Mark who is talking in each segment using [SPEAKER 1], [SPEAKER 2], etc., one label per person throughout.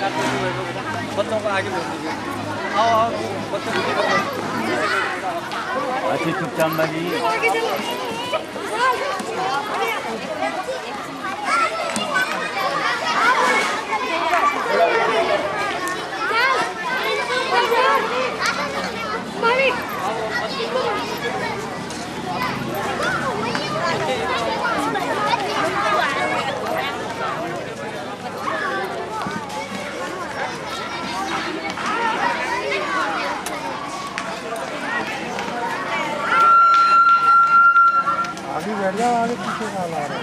[SPEAKER 1] बच्चों को आगे बोल दीजिए। आओ आओ बच्चों
[SPEAKER 2] अच्छी चुपचाप बाजी।
[SPEAKER 3] आगे बैठ जाओ, आगे पीछे साल आ रहा है।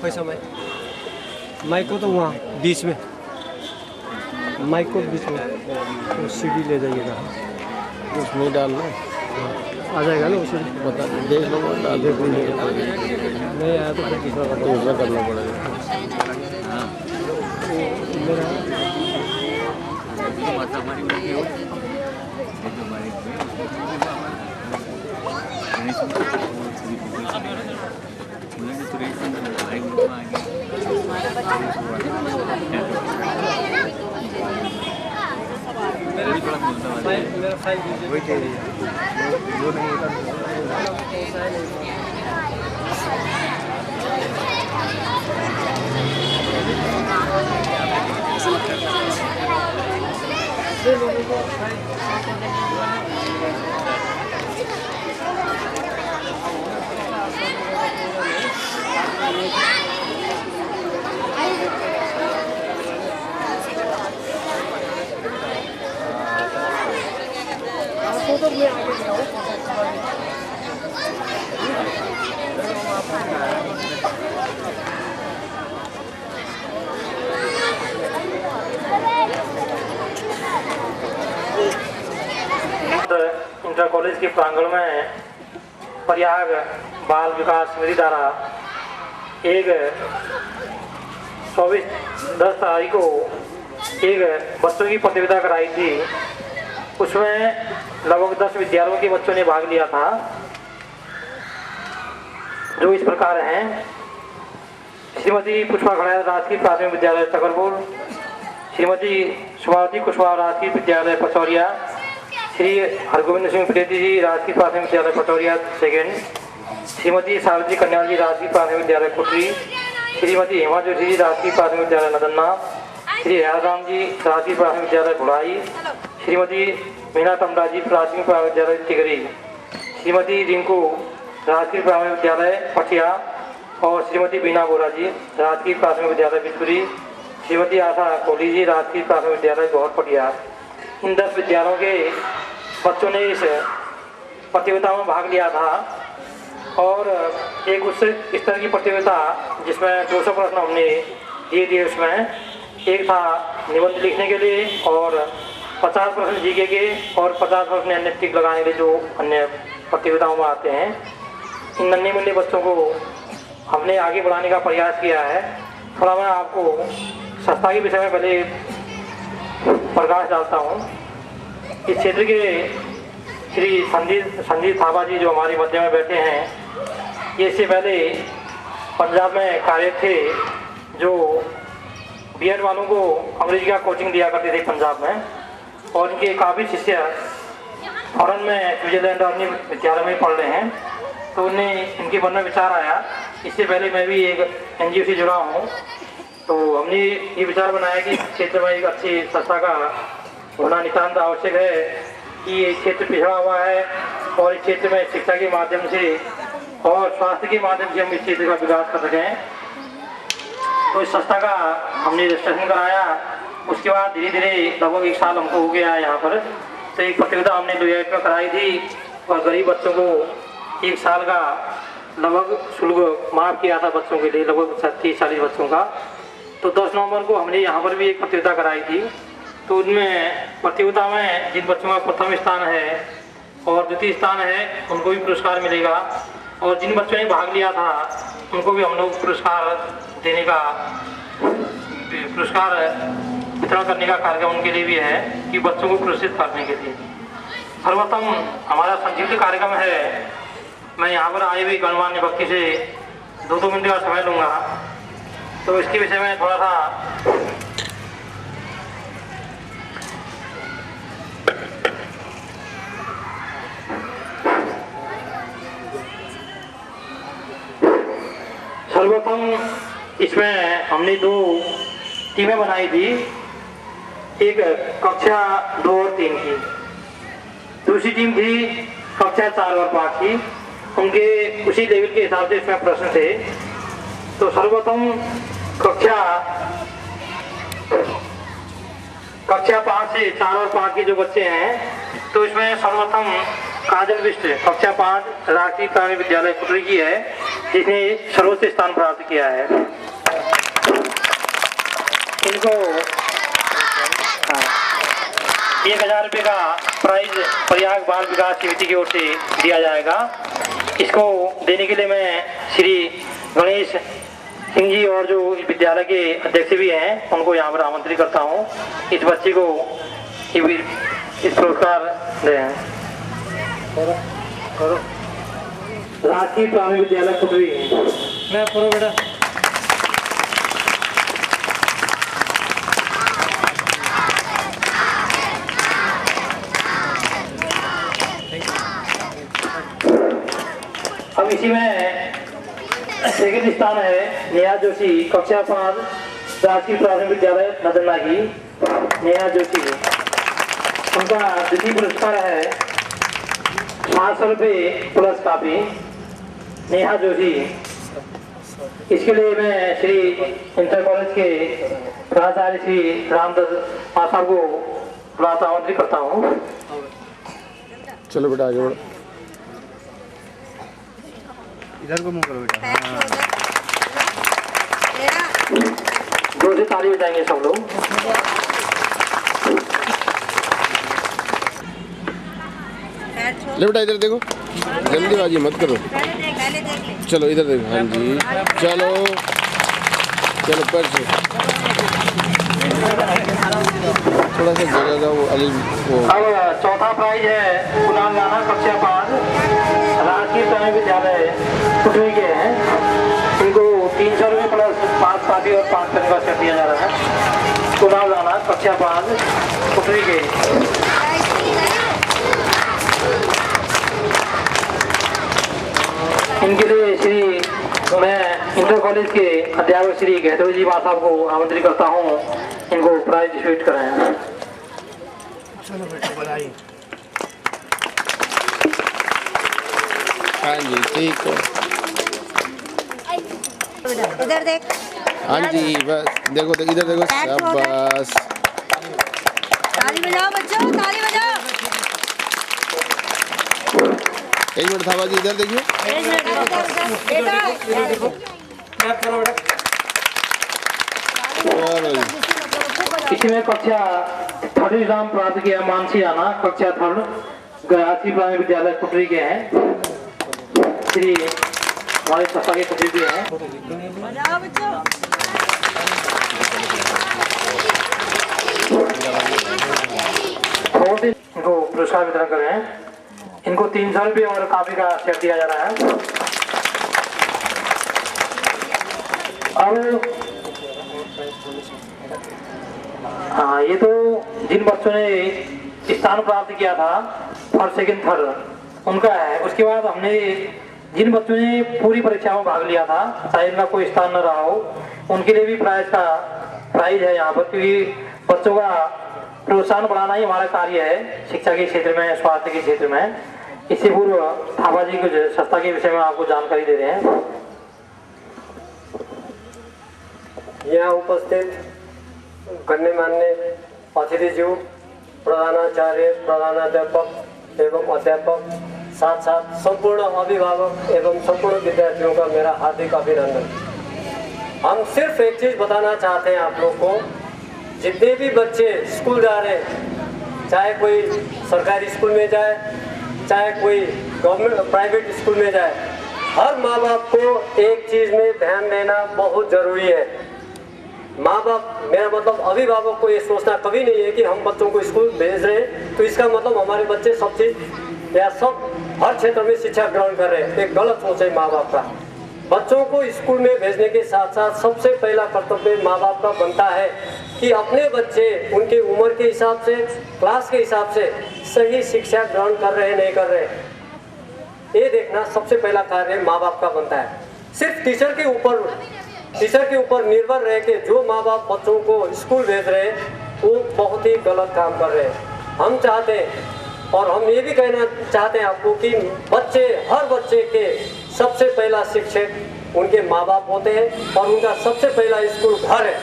[SPEAKER 1] पैसा माइक को तो वहाँ बीच में, माइक को बीच में तो सीढ़ी ले जाइएगा, उसमें डालना आ जाएगा ना। उसे बता देख लो, देख नहीं आया तो फिर दूसरा करना पड़ेगा। मेरा मेरा फाइल वही चाहिए, जो नहीं होता इंटर कॉलेज के प्रांगण में प्रयाग बाल विकास समिति द्वारा एक 24/10 तारीख को एक बच्चों की प्रतियोगिता कराई थी। उसमें लगभग 10 विद्यालयों के बच्चों ने भाग लिया था, जो इस प्रकार हैं। श्रीमती पुष्पा खड़ाया राजकीय प्राथमिक विद्यालय सकरपुर, श्रीमती सुभावती कुशवाहा राजकीय विद्यालय पचौरिया, श्री हरगोविंद सिंह प्रीति जी राजकीय प्राथमिक विद्यालय पटौरिया सेकेंड, श्रीमती सावित्री कन्या जी राजकीय प्राथमिक विद्यालय कुटरी, श्रीमती हेमा जोशी जी राजकीय प्राथमिक विद्यालय नदन्ना, श्री हयाराम जी राजकीय प्राथमिक विद्यालय बुढ़ाई, श्रीमती मीना तमरा जी प्राथमिक प्राथमिक विद्यालय टिगरी, श्रीमती रिंकू राजकीय प्राथमिक विद्यालय पटिया और श्रीमती बीना बोरा जी राजकीय प्राथमिक विद्यालय बिस्पुरी, श्रीमती आशा कोहली जी राजकीय प्राथमिक विद्यालय गौर पटिया। इन 10 विद्यालयों के बच्चों ने इस प्रतियोगिता में भाग लिया था और एक उच्च स्तर की प्रतियोगिता जिसमें 200 प्रश्न हमने दिए दिए। उसमें एक था निबंध लिखने के लिए और 50 प्रश्न जीके के और 50 प्रश्न अन्य टिक लगाने के लिए जो अन्य प्रतियोगिताओं में आते हैं। इन नन्हे मुन्ने बच्चों को हमने आगे बढ़ाने का प्रयास किया है। थोड़ा मैं आपको संस्था के विषय में पहले प्रकाश डालता हूँ। इस क्षेत्र के श्री संजीव थापा जी जो हमारे मध्य में बैठे हैं, ये इससे पहले पंजाब में कार्यरत थे, जो बीएड वालों को अंग्रेजी का कोचिंग दिया करते थे पंजाब में, और इनके काफ़ी शिष्य फॉरेन में स्विट्जरलैंड और अन्य विद्यालय में पढ़ रहे हैं। तो उन्हें इनके मन में विचार आया, इससे पहले मैं भी एक NGO से जुड़ा हूँ, तो हमने ये विचार बनाया कि क्षेत्र में एक अच्छी संस्था का होना नितांत आवश्यक है कि ये क्षेत्र पिछड़ा हुआ है और इस क्षेत्र में शिक्षा के माध्यम से और स्वास्थ्य के माध्यम से हम इस क्षेत्र का विकास कर सकें। तो इस संस्था का हमने रजिस्ट्रेशन कराया। उसके बाद धीरे धीरे लगभग 1 साल हमको हो गया यहाँ पर। तो एक प्रतियोगिता हमने 2008 में कराई थी और गरीब बच्चों को 1 साल का लगभग शुल्क माफ़ किया था बच्चों के लिए, लगभग 30-40 बच्चों का। तो 10 नवंबर को हमने यहाँ पर भी एक प्रतियोगिता कराई थी। तो उनमें प्रतियोगिता में जिन बच्चों का प्रथम स्थान है और द्वितीय स्थान है, उनको भी पुरस्कार मिलेगा। और जिन बच्चों ने भाग लिया था उनको भी हम लोग पुरस्कार देने का पुरस्कार वितरण करने का कार्यक्रम उनके लिए भी है कि बच्चों को पुरस्कृत करने के लिए। सर्वप्रथम हमारा संक्षिप्त कार्यक्रम है। मैं यहाँ पर आए हुए गणमान्य व्यक्ति से 2-2 मिनट का समय लूँगा, तो इसके विषय में थोड़ा सा सर्वप्रथम इसमें हमने 2 टीमें बनाई थी, एक कक्षा 2 और 3 की, दूसरी टीम थी कक्षा 4 और 5 की। उनके उसी लेवल के हिसाब से इसमें प्रश्न थे। तो सर्वप्रथम कक्षा 5 से 4 और 5 के जो बच्चे हैं, तो इसमें सर्वप्रथम काजल बिष्ट कक्षा 5 राष्ट्रीय प्राथमिक विद्यालय कुटरी की है, जिसने सर्वोच्च स्थान प्राप्त किया है। इनको 1000 रुपये का प्राइज प्रयाग बाल विकास समिति की ओर से दिया जाएगा। इसको देने के लिए मैं श्री गणेश सिंह जी और जो विद्यालय के अध्यक्ष भी हैं उनको यहाँ पर आमंत्रित करता हूँ, इस बच्चे को इस पुरस्कार दें। राष्ट्रीय प्राथमिक विद्यालय कुटरी मैं पूरा बेटा अब इसी में सेकंड स्थान है नेहा जोशी कक्षा 5 राष्ट्रीय प्राथमिक विद्यालय नदरना की नेहा जोशी। उनका द्वितीय पुरस्कार है 500 रुपये प्लस कापी नेहा जोशी। इसके लिए मैं श्री इंटर कॉलेज के प्राचार्य श्री रामदास साहब को बुलाता आमंत्रित करता हूँ।
[SPEAKER 2] चलो बेटा आगे बढ़ो,
[SPEAKER 3] इधर को मुंह करो बेटा।
[SPEAKER 1] जोर से ताली बजाएंगे सब लोग।
[SPEAKER 2] ले बेटा इधर देखो, जल्दीबाजी मत करो, चलो इधर देखो। हाँ जी चलो चलो पैर से थोड़ा सा जगह का वो अली वो।
[SPEAKER 1] अब चौथा प्राइज है कुणाल राणा कक्षा 5 राष्ट्रीय प्राथमिक विद्यालय कुटरी के हैं। इनको 300 रुपये प्लस 5 कापी और 5 पेन का सेट दिया जा रहा है। कुणाल राणा कक्षा 5 कुटरी के। इनके लिए श्री मैं इंटर कॉलेज के अध्यापक श्री गहतोई जी साहब को आमंत्रित करता हूँ, इनको प्राइज डिस्ट्रीब्यूट कराएं।
[SPEAKER 3] चलो बेटा बधाई।
[SPEAKER 2] हाँ जी ठीक है।
[SPEAKER 4] इधर देख।
[SPEAKER 2] हाँ जी बस देखो इधर देखो, शाबाश।
[SPEAKER 4] ताली बजाओ बच्चों, ताली बजाओ।
[SPEAKER 2] एक मिनट था बाजी, इधर देखिए।
[SPEAKER 1] इसमें कक्षा 3 एग्जाम प्राप्त किया मानसी आना कक्षा 3 राष्ट्रीय प्राथमिक विद्यालय कुटरी के हैं। श्री हमारे सफा के कुटरी भी हैं।
[SPEAKER 4] बजाओ बच्चों।
[SPEAKER 1] इनको पुरस्कार वितरण करें। इनको 300 रुपये और काफी का सेट दिया जा रहा है। अब हाँ, ये तो जिन बच्चों ने स्थान प्राप्त किया था फर्स्ट सेकंड थर्ड उनका है। उसके बाद हमने जिन बच्चों ने पूरी परीक्षा में भाग लिया था, चाहे इनका कोई स्थान न रहा हो, उनके लिए भी प्राइज है यहाँ पर, क्योंकि बच्चों का प्रोत्साहन बढ़ाना ही हमारा कार्य है शिक्षा के क्षेत्र में, स्वास्थ्य के क्षेत्र में। इससे पूर्व थापा जी कुछ संस्था के विषय में आपको जानकारी दे रहे हैं।
[SPEAKER 5] यहाँ उपस्थित गण्यमान्य अतिथिज्यू, प्रधानाचार्य, प्रधानाध्यापक एवं अध्यापक, साथ साथ संपूर्ण अभिभावक एवं संपूर्ण विद्यार्थियों का मेरा हार्दिक अभिनंदन। हम सिर्फ एक चीज़ बताना चाहते हैं आप लोग को, जितने भी बच्चे स्कूल जा रहे हैं, चाहे कोई सरकारी स्कूल में जाए, चाहे कोई गवर्नमेंट प्राइवेट स्कूल में जाए, हर माँ बाप को एक चीज में ध्यान देना बहुत जरूरी है। माँ बाप, मेरा मतलब अभिभावक को ये सोचना कभी नहीं है कि हम बच्चों को स्कूल भेज रहे हैं तो इसका मतलब हमारे बच्चे सब चीज या सब हर क्षेत्र में शिक्षा ग्रहण कर रहे हैं। एक गलत सोच है माँ बाप का। बच्चों को स्कूल में भेजने के साथ साथ सबसे पहला कर्तव्य माँ बाप का बनता है कि अपने बच्चे उनके उम्र के हिसाब से, क्लास के हिसाब से सही शिक्षा ग्रहण कर रहे हैं नहीं कर रहे हैं, ये देखना सबसे पहला कार्य माँ बाप का बनता है। सिर्फ टीचर के ऊपर निर्भर रह के जो माँ बाप बच्चों को स्कूल भेज रहे हैं वो बहुत ही गलत काम कर रहे हैं। हम चाहते हैं और हम ये भी कहना चाहते हैं आपको कि हर बच्चे के सबसे पहला शिक्षक उनके माँ बाप होते हैं और उनका सबसे पहला स्कूल घर है।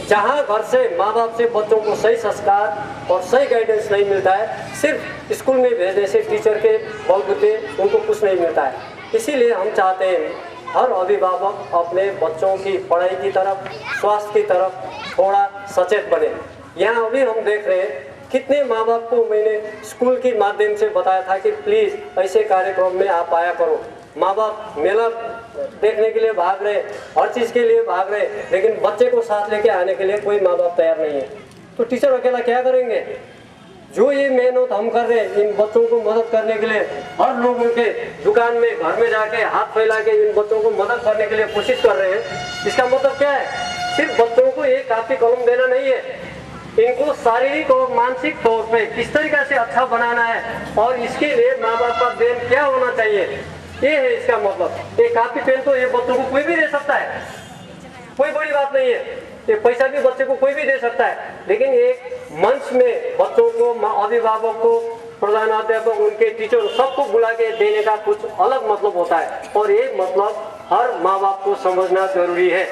[SPEAKER 5] जहाँ घर से माँ बाप से बच्चों को सही संस्कार और सही गाइडेंस नहीं मिलता है, सिर्फ स्कूल में भेजने से टीचर के बलबूते उनको कुछ नहीं मिलता है। इसीलिए हम चाहते हैं हर अभिभावक अपने बच्चों की पढ़ाई की तरफ, स्वास्थ्य की तरफ थोड़ा सचेत बने। यहाँ अभी हम देख रहे हैं कितने माँ बाप को मैंने स्कूल के माध्यम से बताया था कि प्लीज़ ऐसे कार्यक्रम में आप आया करो। माँ बाप मेला देखने के लिए भाग रहे, हर चीज़ के लिए भाग रहे, लेकिन बच्चे को साथ लेके आने के लिए कोई माँ बाप तैयार नहीं है। तो टीचर अकेला क्या करेंगे? जो ये मेहनत हम कर रहे हैं इन बच्चों को मदद करने के लिए, हर लोगों के दुकान में, घर में जाके हाथ फैला के इन बच्चों को मदद करने के लिए कोशिश कर रहे हैं, इसका मतलब क्या है? सिर्फ बच्चों को एक कापी कलम देना नहीं है, इनको शारीरिक और मानसिक तौर पे किस तरीके से अच्छा बनाना है और इसके लिए माँ बाप का देन क्या होना चाहिए, ये है इसका मतलब। एक कापी पेन तो ये बच्चों को कोई भी दे सकता है, कोई बड़ी बात नहीं है। ये पैसा भी बच्चे को कोई भी दे सकता है, लेकिन एक मंच में बच्चों को, अभिभावक को, प्रधानाध्यापक, उनके टीचर सबको बुला के देने का कुछ अलग मतलब होता है और ये मतलब हर माँ बाप को समझना जरूरी है।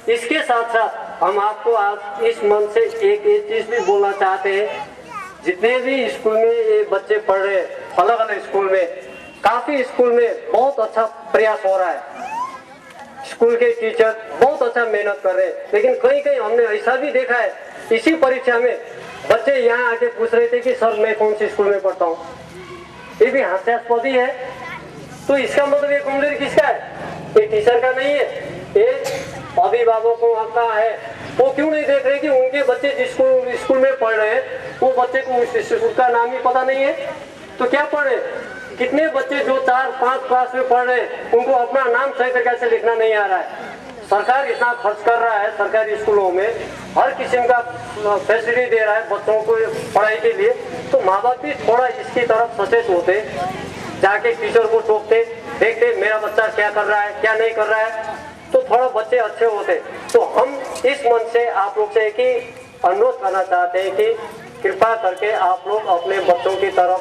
[SPEAKER 5] इसके साथ साथ हम आपको आज इस मन से एक चीज भी बोलना चाहते हैं, जितने भी स्कूल में ये बच्चे पढ़ रहे हैं, अलग अलग स्कूल में, काफी स्कूल में बहुत अच्छा प्रयास हो रहा है, स्कूल के टीचर बहुत अच्छा मेहनत कर रहे हैं, लेकिन कहीं कहीं हमने ऐसा भी देखा है, इसी परीक्षा में बच्चे यहाँ आके पूछ रहे थे कि सर मैं कौन सी स्कूल में पढ़ता हूँ। ये भी हास्यास्पद ही है। तो इसका मतलब ये कमजोरी किसका है? ये टीचर का नहीं है, ये अभिभावकों का है। वो क्यों नहीं देख रहे कि उनके बच्चे जिस स्कूल में पढ़ रहे हैं वो बच्चे को उस स्कूल का नाम ही पता नहीं है, तो क्या पढ़े? कितने बच्चे जो 4-5 क्लास में पढ़ रहे हैं उनको अपना नाम सही तरीके से लिखना नहीं आ रहा है। सरकार इतना खर्च कर रहा है सरकारी स्कूलों में, हर किस्म का फैसिलिटी दे रहा है बच्चों को पढ़ाई के लिए, तो माँ बाप भी थोड़ा इसकी तरफ सचेत होते, जाके टीचर को टोकते, देखते मेरा बच्चा क्या कर रहा है क्या नहीं कर रहा है, तो थोड़ा बच्चे अच्छे होते। तो हम इस मन से आप लोग से कि अनुरोध करना चाहते हैं कि कृपा करके आप लोग अपने बच्चों की तरफ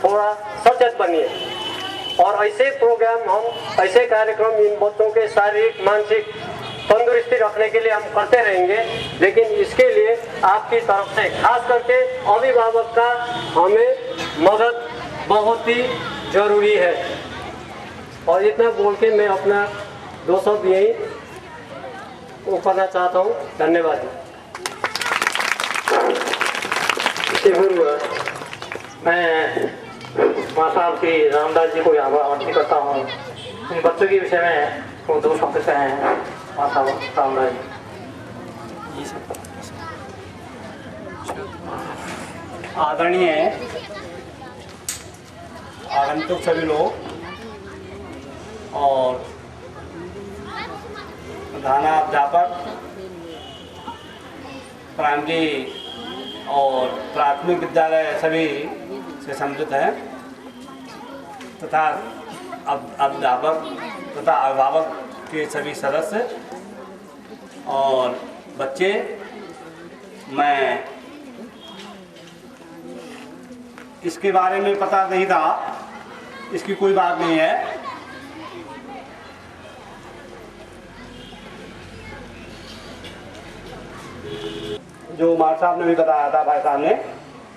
[SPEAKER 5] थोड़ा सचेत बनिए और ऐसे प्रोग्राम, हम ऐसे कार्यक्रम इन बच्चों के शारीरिक मानसिक तंदुरुस्ती रखने के लिए हम करते रहेंगे, लेकिन इसके लिए आपकी तरफ से खास करके अभिभावक का हमें मदद बहुत ही जरूरी है। और इतना बोल के मैं अपना 2 शब्द यही वो करना चाहता हूँ। धन्यवाद।
[SPEAKER 1] मैं माँ साहब की रामदास जी को आभार करता हूँ। इन बच्चों के विषय में वो 2 शब्द से हैं माँ साहब रामदास जी।
[SPEAKER 6] आदरणीय आगंतुक सभी लोग और प्रधानाध्यापक, प्राइमरी और प्राथमिक विद्यालय सभी से सम्मिलित हैं तथा अध्यापक तथा अभिभावक के सभी सदस्य और बच्चे, मैं इसके बारे में पता नहीं था, इसकी कोई बात नहीं है। जो मार साहब ने भी बताया था, भाई साहब ने,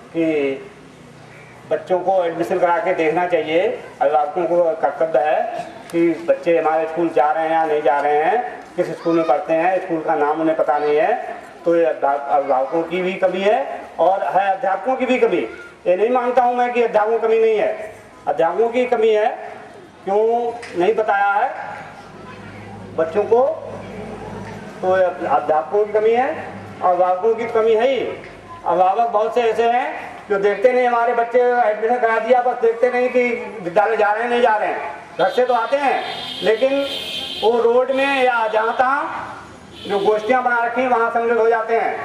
[SPEAKER 6] कि बच्चों को एडमिशन करा के देखना चाहिए। अभिभावकों को कर्तव्य है कि बच्चे हमारे स्कूल जा रहे हैं या नहीं जा रहे हैं, किस स्कूल में पढ़ते हैं, स्कूल का नाम उन्हें पता नहीं है, तो ये अभिभावकों की भी कमी है और है अध्यापकों की भी कमी। ये नहीं मानता हूँ मैं कि अध्यापकों की कमी नहीं है, अध्यापकों की कमी है क्यों नहीं बताया है बच्चों को, तो अध्यापकों की कमी है, अभिभावकों की कमी है ही। अभिभावक बहुत से ऐसे हैं जो देखते नहीं, हमारे बच्चे एडमिशन करा दिया, बस देखते नहीं कि विद्यालय जा रहे हैं नहीं जा रहे हैं। घर से तो आते हैं, लेकिन वो रोड में या जहाँ तहाँ जो गोष्ठियाँ बना रखी हैं वहाँ सम्मिलित हो जाते हैं।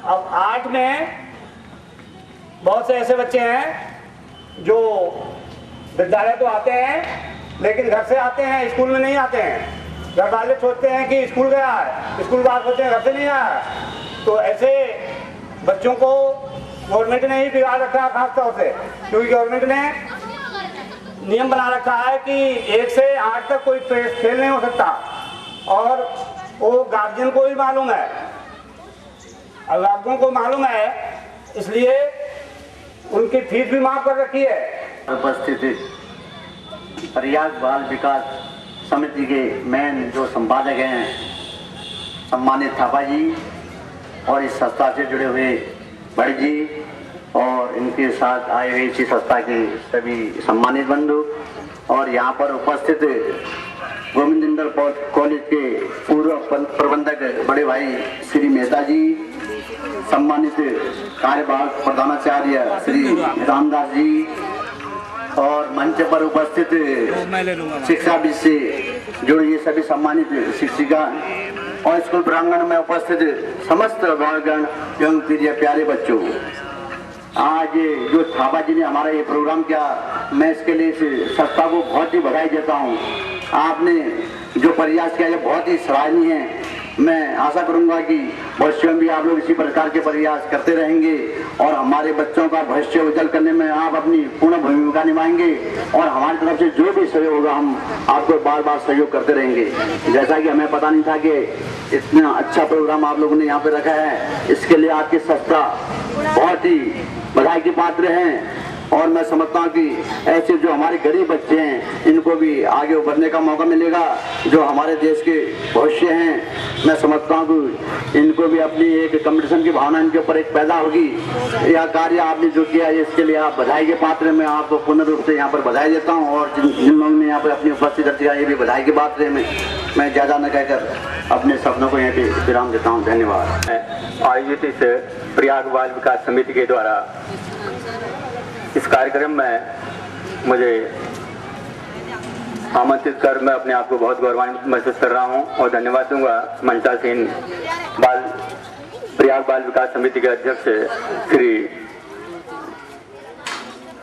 [SPEAKER 6] अब 8 में बहुत से ऐसे बच्चे हैं जो विद्यालय तो आते हैं लेकिन घर से आते हैं, स्कूल में नहीं आते हैं। घर वाले सोचते हैं कि स्कूल गया है, स्कूल बाहर सोचते हैं घर से नहीं आया है। तो ऐसे बच्चों को गवर्नमेंट ने ही बिगाड़ रखा है खास तौर से, क्योंकि गवर्नमेंट ने नियम बना रखा है कि 1 से 8 तक कोई खेल नहीं हो सकता, और वो गार्जियन को भी मालूम है, अभिभावकों को मालूम है, इसलिए उनकी फीस भी माफ कर रखी है।
[SPEAKER 7] उपस्थित प्रयाग बाल विकास समिति के मेन जो संपादक हैं सम्मानित थापा जी, और इस संस्था से जुड़े हुए बड़े जी, और इनके साथ आए हुए इसी संस्था के सभी सम्मानित बंधु, और यहाँ पर उपस्थित गोविंद इंदर कॉलेज के पूर्व प्रबंधक बड़े भाई श्री मेहता जी, सम्मानित कार्यवाहक प्रधानाचार्य श्री रामदास जी, और मंच पर उपस्थित शिक्षा विद से जुड़े ये सभी सम्मानित शिक्षिका, और स्कूल प्रांगण में उपस्थित समस्त अभिभावकगण एवं प्रिय प्यारे बच्चों, आज जो थापा जी ने हमारा ये प्रोग्राम किया, मैं इसके लिए इस संस्था को बहुत ही बधाई देता हूँ। आपने जो प्रयास किया ये बहुत ही सराहनीय है। मैं आशा करूंगा कि भविष्य में भी आप लोग इसी प्रकार के प्रयास करते रहेंगे, और हमारे बच्चों का भविष्य उज्जवल करने में आप अपनी पूर्ण भूमिका निभाएंगे, और हमारी तरफ से जो भी सहयोग होगा हम आपको बार बार सहयोग करते रहेंगे। जैसा कि हमें पता नहीं था कि इतना अच्छा प्रोग्राम आप लोगों ने यहाँ पे रखा है, इसके लिए आपकी संस्था बहुत ही बधाई के पात्र हैं। और मैं समझता हूँ कि ऐसे जो हमारे गरीब बच्चे हैं इनको भी आगे उभरने का मौका मिलेगा, जो हमारे देश के भविष्य हैं। मैं समझता हूँ कि इनको भी अपनी एक कंपटीशन की भावना इनके ऊपर एक पैदा होगी। यह कार्य आपने जो किया है इसके लिए आप बधाई के पात्र हैं। मैं आपको पूर्ण रूप से यहाँ पर बधाई देता हूँ, और जिन लोगों ने यहाँ पर अपनी उपस्थिति रखी है ये भी बधाई के पात्र है। मैं ज़्यादा न कहकर अपने शब्दों को यहाँ पे विराम देता हूँ। धन्यवाद।
[SPEAKER 8] आयोजित इस प्रयाग बाल विकास समिति के द्वारा इस कार्यक्रम में मुझे आमंत्रित कर मैं अपने आप को बहुत गौरवान्वित महसूस कर रहा हूं, और धन्यवाद दूंगा मंचासीन प्रयाग बाल विकास समिति के अध्यक्ष श्री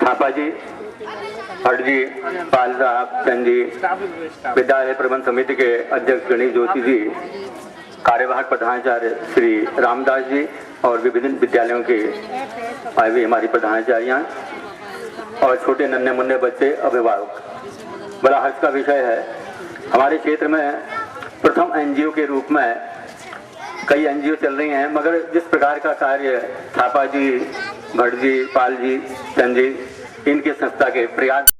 [SPEAKER 8] थापा जी, भट्ट जी, पाल साहब, चंद जी, विद्यालय प्रबंध समिति के अध्यक्ष गणेश जोशी जी, कार्यवाहक प्रधानाचार्य श्री रामदास जी, और विभिन्न विद्यालयों के आए हुए हमारी प्रधानाचार्यां, और छोटे नन्हे मुन्ने बच्चे, अभिभावक। बड़ा हर्ष का विषय है, हमारे क्षेत्र में प्रथम एनजीओ के रूप में कई एनजीओ चल रही हैं, मगर जिस प्रकार का कार्य थापा जी, भट्ट जी, पाल जी, चंद जी, इनके संस्था के प्रयास